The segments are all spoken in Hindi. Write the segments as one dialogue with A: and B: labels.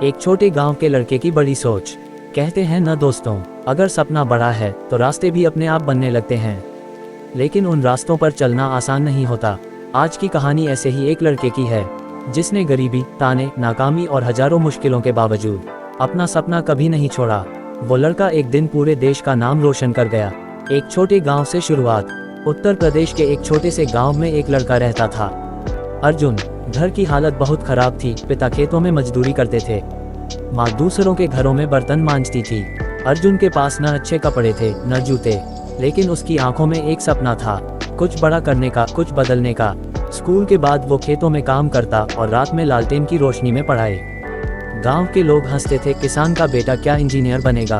A: एक छोटे गांव के लड़के की बड़ी सोच। कहते हैं न दोस्तों, अगर सपना बड़ा है तो रास्ते भी अपने आप बनने लगते हैं, लेकिन उन रास्तों पर चलना आसान नहीं होता। आज की कहानी ऐसे ही एक लड़के की है, जिसने गरीबी, ताने, नाकामी और हजारों मुश्किलों के बावजूद अपना सपना कभी नहीं छोड़ा। वो लड़का एक दिन पूरे देश का नाम रोशन कर गया। एक छोटे गांव से शुरुआत। उत्तर प्रदेश के एक छोटे से गांव में एक लड़का रहता था, अर्जुन। घर की हालत बहुत खराब थी। पिता खेतों में मजदूरी करते थे, माँ दूसरों के घरों में बर्तन मांजती थी। अर्जुन के पास न अच्छे कपड़े थे न जूते, लेकिन उसकी आंखों में एक सपना था, कुछ बड़ा करने का, कुछ बदलने का। स्कूल के बाद वो खेतों में काम करता और रात में लालटेन की रोशनी में पढ़ाई। गांव के लोग हंसते थे, किसान का बेटा क्या इंजीनियर बनेगा।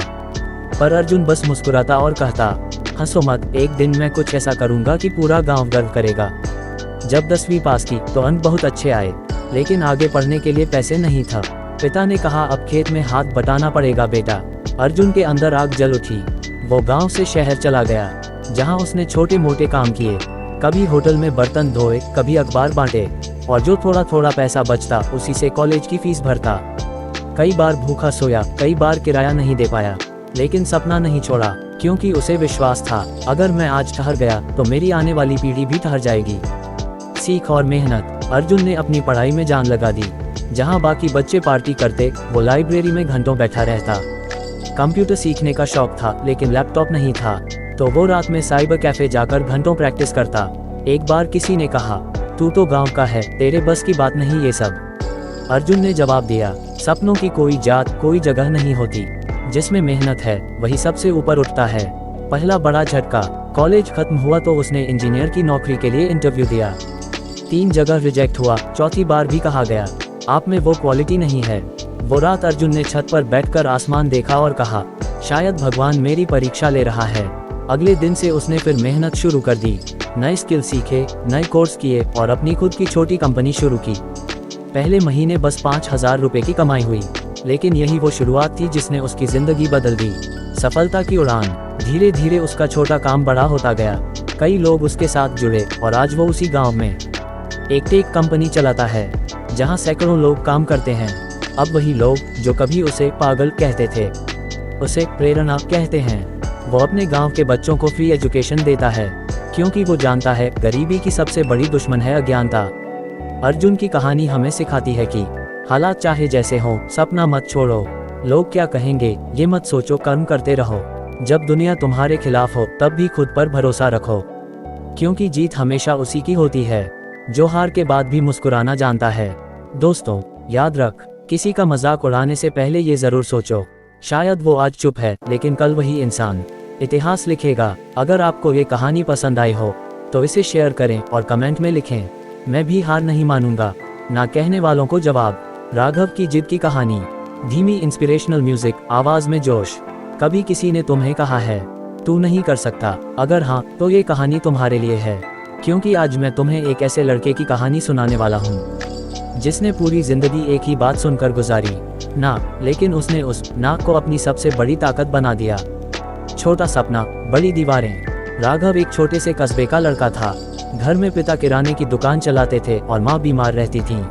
A: पर अर्जुन बस मुस्कुराता और कहता, हंसो मत, एक दिन मैं कुछ ऐसा करूंगा कि पूरा गांव गर्व करेगा। जब 10वीं पास की तो अंक बहुत अच्छे आए, लेकिन आगे पढ़ने के लिए पैसे नहीं था। पिता ने कहा, अब खेत में हाथ बटाना पड़ेगा बेटा। अर्जुन के अंदर आग जल उठी। वो गांव से शहर चला गया, जहां उसने छोटे मोटे काम किए। कभी होटल में बर्तन धोए, कभी अखबार बांटे, और जो थोड़ा थोड़ा पैसा बचता उसी से कॉलेज की फीस भरता। कई बार भूखा सोया, कई बार किराया नहीं दे पाया, लेकिन सपना नहीं छोड़ा, क्योंकि उसे विश्वास था, अगर मैं आज ठहर गया तो मेरी आने वाली पीढ़ी भी ठहर जाएगी। सीख और मेहनत। अर्जुन ने अपनी पढ़ाई में जान लगा दी। जहां बाकी बच्चे पार्टी करते, वो लाइब्रेरी में घंटों बैठा रहता। कंप्यूटर सीखने का शौक था, लेकिन लैपटॉप नहीं था, तो वो रात में साइबर कैफे जाकर घंटों प्रैक्टिस करता। एक बार किसी ने कहा, तू तो गांव का है, तेरे बस की बात नहीं ये सब। अर्जुन ने जवाब दिया, सपनों की कोई जात, कोई जगह नहीं होती। जिसमें मेहनत है वही सबसे ऊपर उठता है। पहला बड़ा झटका। कॉलेज खत्म हुआ तो उसने इंजीनियर की नौकरी के लिए इंटरव्यू दिया। 3 जगह रिजेक्ट हुआ। चौथी बार भी कहा गया, आप में वो क्वालिटी नहीं है। वो रात अर्जुन ने छत पर बैठकर आसमान देखा और कहा, शायद भगवान मेरी परीक्षा ले रहा है। अगले दिन से उसने फिर मेहनत शुरू कर दी। नए स्किल सीखे, नए कोर्स किए और अपनी खुद की छोटी कंपनी शुरू की। पहले महीने बस 5,000 रुपए की कमाई हुई, लेकिन यही वो शुरुआत थी जिसने उसकी जिंदगी बदल दी। सफलता की उड़ान। धीरे धीरे उसका छोटा काम बड़ा होता गया। कई लोग उसके साथ जुड़े और आज वो उसी गांव में एक टेक कंपनी चलाता है, जहां सैकड़ों लोग काम करते हैं। अब वही लोग जो कभी उसे पागल कहते थे, उसे प्रेरणा कहते हैं। वो अपने गांव के बच्चों को फ्री एजुकेशन देता है, क्योंकि वो जानता है गरीबी की सबसे बड़ी दुश्मन है अज्ञानता। अर्जुन की कहानी हमें सिखाती है कि हालात चाहे जैसे हों, सपना मत छोड़ो। लोग क्या कहेंगे ये मत सोचो, कर्म करते रहो। जब दुनिया तुम्हारे खिलाफ हो तब भी खुद पर भरोसा रखो, क्योंकि जीत हमेशा उसी की होती है जो हार के बाद भी मुस्कुराना जानता है। दोस्तों, याद रख, किसी का मजाक उड़ाने से पहले ये जरूर सोचो, शायद वो आज चुप है, लेकिन कल वही इंसान इतिहास लिखेगा। अगर आपको ये कहानी पसंद आई हो तो इसे शेयर करें और कमेंट में लिखें, मैं भी हार नहीं मानूंगा, ना कहने वालों को जवाब। राघव की जिद की कहानी। धीमी इंस्पिरेशनल म्यूजिक, आवाज में जोश। कभी किसी ने तुम्हें कहा है तू नहीं कर सकता? अगर हाँ, तो ये कहानी तुम्हारे लिए है, क्योंकि आज मैं तुम्हें एक ऐसे लड़के की कहानी सुनाने वाला हूँ, जिसने पूरी जिंदगी एक ही बात सुनकर गुजारी, ना, लेकिन उसने उस ना को अपनी सबसे बड़ी ताकत बना दिया। छोटा सपना, बड़ी दीवारें। राघव एक छोटे से कस्बे का लड़का था। घर में पिता किराने की दुकान चलाते थे और माँ बीमार रहती थी।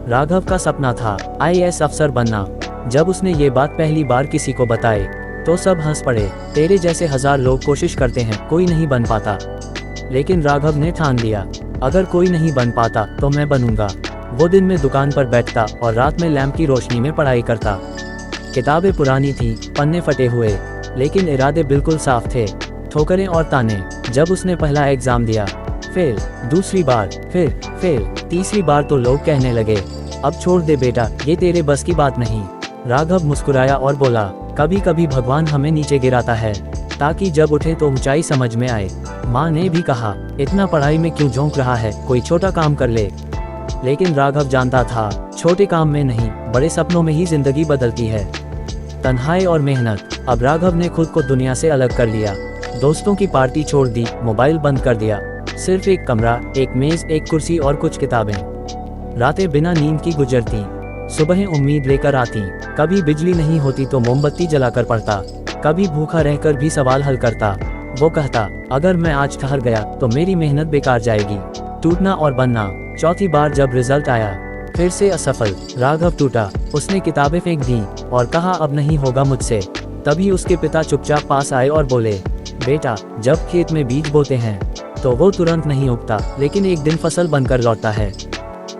A: राघव का सपना था IAS अफसर बनना। जब उसने ये बात पहली बार किसी को बताई तो सब हंस पड़े। तेरे जैसे 1000 लोग कोशिश करते हैं, कोई नहीं बन पाता। लेकिन राघव ने ठान लिया, अगर कोई नहीं बन पाता तो मैं बनूंगा। वो दिन में दुकान पर बैठता और रात में लैंप की रोशनी में पढ़ाई करता। किताबें पुरानी थी, पन्ने फटे हुए, लेकिन इरादे बिल्कुल साफ थे। ठोकरें और ताने। जब उसने पहला एग्जाम दिया, फेल। दूसरी बार, फिर फेल। तीसरी बार तो लोग कहने लगे, अब छोड़ दे बेटा, ये तेरे बस की बात नहीं। राघव मुस्कुराया और बोला, कभी कभी भगवान हमें नीचे गिराता है, ताकि जब उठे तो ऊंचाई समझ में आए। माँ ने भी कहा, इतना पढ़ाई में क्यों झोंक रहा है, कोई छोटा काम कर ले। लेकिन राघव जानता था, छोटे काम में नहीं, बड़े सपनों में ही जिंदगी बदलती है। तन्हाई और मेहनत। अब राघव ने खुद को दुनिया से अलग कर लिया। दोस्तों की पार्टी छोड़ दी, मोबाइल बंद कर दिया। सिर्फ एक कमरा, एक मेज, एक कुर्सी और कुछ किताबें। रातें बिना नींद की गुजरती, सुबह उम्मीद लेकर आती। कभी बिजली नहीं होती तो मोमबत्ती जलाकर पढ़ता, कभी भूखा रहकर भी सवाल हल करता। वो कहता, अगर मैं आज ठहर गया तो मेरी मेहनत बेकार जाएगी। टूटना और बनना। चौथी बार जब रिजल्ट आया, फिर से असफल। राघव टूटा। उसने किताबें फेंक दी और कहा अब नहीं होगा मुझसे। तभी उसके पिता चुपचाप पास आए और बोले, बेटा, जब खेत में बीज बोते हैं तो वो तुरंत नहीं उगता, लेकिन एक दिन फसल बनकर लौटता है।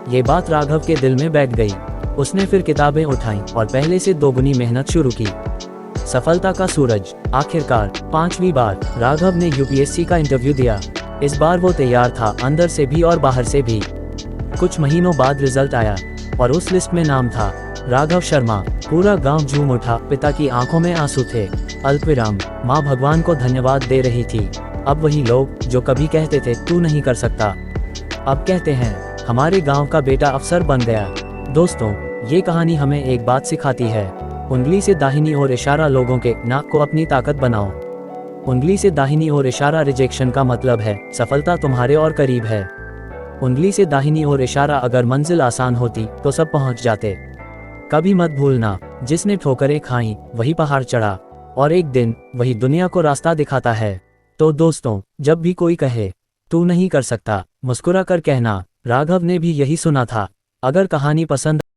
A: ये बात राघव के दिल में बैठ गई। उसने फिर किताबें उठाईं और पहले से दोगुनी मेहनत शुरू की। सफलता का सूरज। आखिरकार 5वीं बार राघव ने यूपीएससी का इंटरव्यू दिया। इस बार वो तैयार था, अंदर से भी और बाहर से भी। कुछ महीनों बाद रिजल्ट आया और उस लिस्ट में नाम था राघव शर्मा। पूरा गांव झूम उठा। पिता की आंखों में आंसू थे। अल्पविराम। माँ भगवान को धन्यवाद दे रही थी। अब वही लोग जो कभी कहते थे तू नहीं कर सकता, अब कहते हैं हमारे गांव का बेटा अफसर बन गया। दोस्तों, ये कहानी हमें एक बात सिखाती है। उंगली से दाहिनी ओर इशारा लोगों के नाक को अपनी ताकत बनाओ। उंगली से दाहिनी ओर इशारा रिजेक्शन का मतलब है सफलता तुम्हारे और करीब है। उंगली से दाहिनी ओर इशारा अगर मंजिल आसान होती तो सब पहुंच जाते। कभी मत भूलना, जिसने ठोकरें खाई वही पहाड़ चढ़ा, और एक दिन वही दुनिया को रास्ता दिखाता है। तो दोस्तों, जब भी कोई कहे तू नहीं कर सकता, मुस्कुरा कर कहना राघव ने भी यही सुना था। अगर कहानी पसंद